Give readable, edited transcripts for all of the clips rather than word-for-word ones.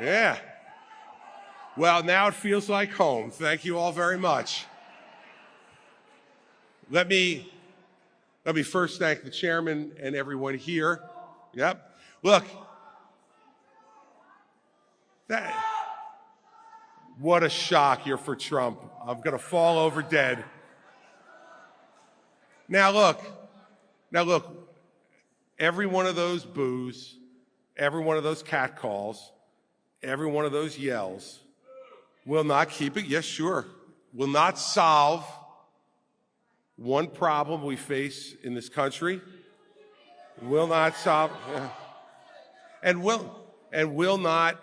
Yeah. Well, now it feels like home. Thank you all very much. Let me first thank the chairman and everyone here. Yep. Look, what a shock you're for Trump. I'm going to fall over dead. Now look, every one of those boos, every one of those catcalls, every one of those yells will not keep it. Yes, sure. Will not solve one problem we face in this country. Will not solve, and will not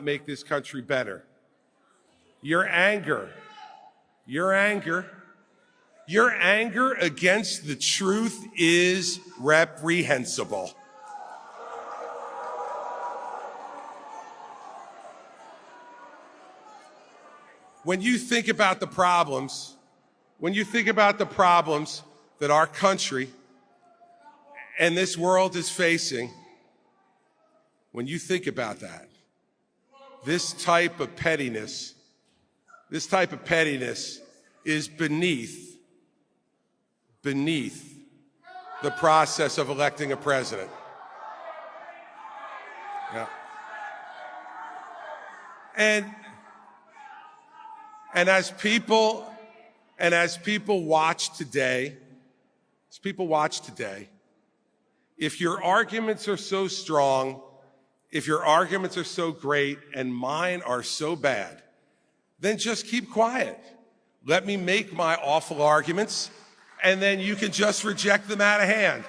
make this country better. Your anger against the truth is reprehensible. When you think about the problems that our country and this world is facing, when you think about that, this type of pettiness is beneath the process of electing a president. Yeah. And as people watch today, if your arguments are so strong, if your arguments are so great, and mine are so bad, then just keep quiet. Let me make my awful arguments, and then you can just reject them out of hand.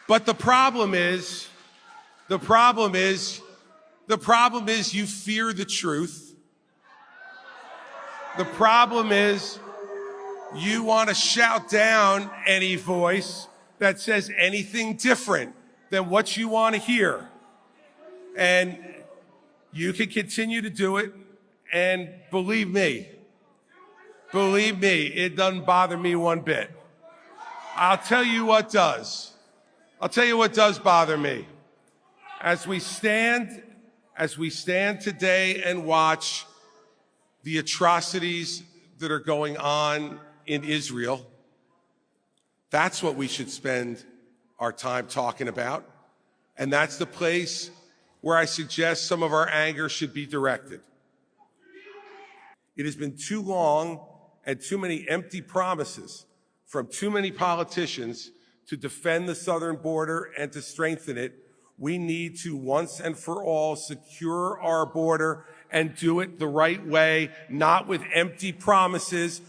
But the problem is you fear the truth. The problem is you want to shout down any voice that says anything different than what you want to hear. And you can continue to do it. And believe me, it doesn't bother me one bit. I'll tell you what does bother me. As we stand today and watch the atrocities that are going on in Israel, that's what we should spend our time talking about. And that's the place where I suggest some of our anger should be directed. It has been too long and too many empty promises from too many politicians to defend the southern border and to strengthen it. We need to once and for all secure our border and do it the right way, not with empty promises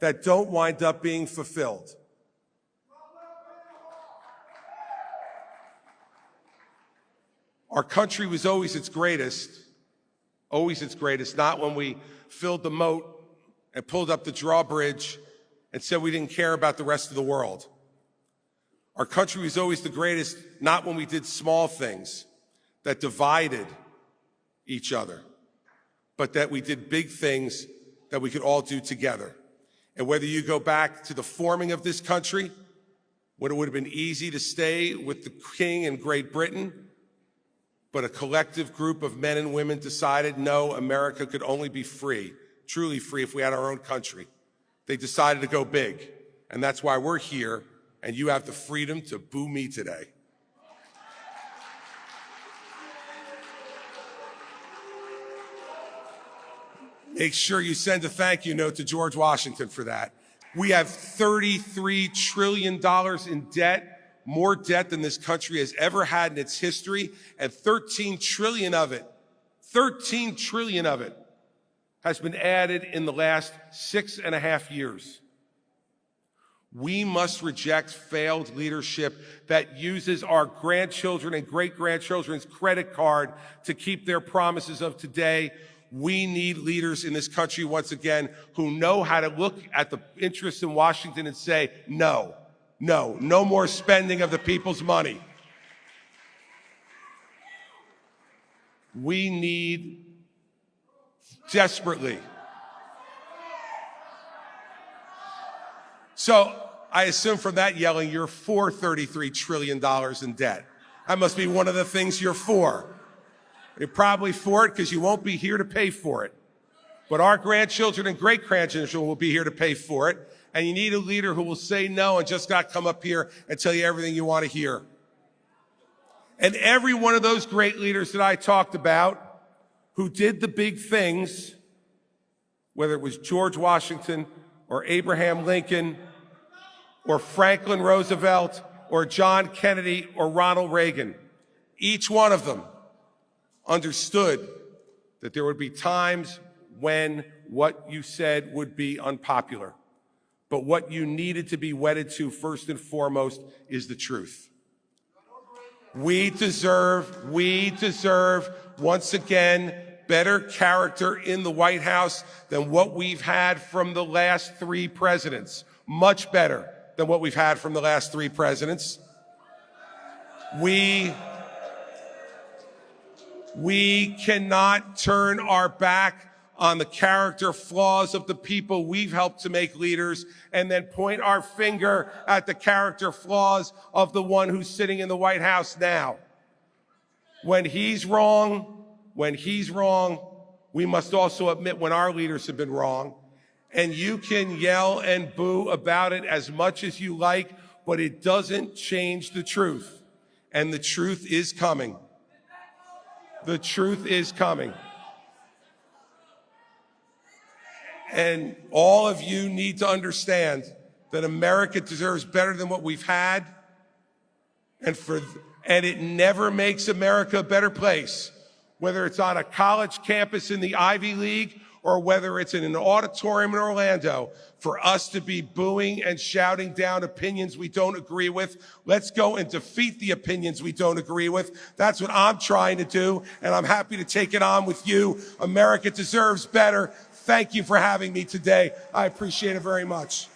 that don't wind up being fulfilled. Our country was always its greatest, not when we filled the moat and pulled up the drawbridge and said we didn't care about the rest of the world. Our country was always the greatest, not when we did small things that divided each other, but that we did big things that we could all do together. And whether you go back to the forming of this country, when it would have been easy to stay with the king in Great Britain, but a collective group of men and women decided, no, America could only be free, truly free, if we had our own country. They decided to go big, and that's why we're here, and you have the freedom to boo me today. Make sure you send a thank you note to George Washington for that. We have $33 trillion in debt, more debt than this country has ever had in its history, and 13 trillion of it has been added in the last 6.5 years. We must reject failed leadership that uses our grandchildren and great-grandchildren's credit card to keep their promises of today. We need leaders in this country, once again, who know how to look at the interests in Washington and say, no more spending of the people's money. We need desperately. So I assume from that yelling, you're for $33 trillion in debt. That must be one of the things you're for. You're probably for it because you won't be here to pay for it. But our grandchildren and great-grandchildren will be here to pay for it. And you need a leader who will say no and just not come up here and tell you everything you want to hear. And every one of those great leaders that I talked about who did the big things, whether it was George Washington or Abraham Lincoln or Franklin Roosevelt or John Kennedy or Ronald Reagan, each one of them understood that there would be times when what you said would be unpopular. But what you needed to be wedded to first and foremost is the truth. We deserve, once again, better character in the White House than what we've had from the last 3 presidents. Much better than what we've had from the last 3 presidents. We cannot turn our back on the character flaws of the people we've helped to make leaders and then point our finger at the character flaws of the one who's sitting in the White House now. When he's wrong, we must also admit when our leaders have been wrong. And you can yell and boo about it as much as you like, but it doesn't change the truth. And the truth is coming. The truth is coming. And all of you need to understand that America deserves better than what we've had. And it never makes America a better place, whether it's on a college campus in the Ivy League or whether it's in an auditorium in Orlando, for us to be booing and shouting down opinions we don't agree with. Let's go and defeat the opinions we don't agree with. That's what I'm trying to do, and I'm happy to take it on with you. America deserves better. Thank you for having me today. I appreciate it very much.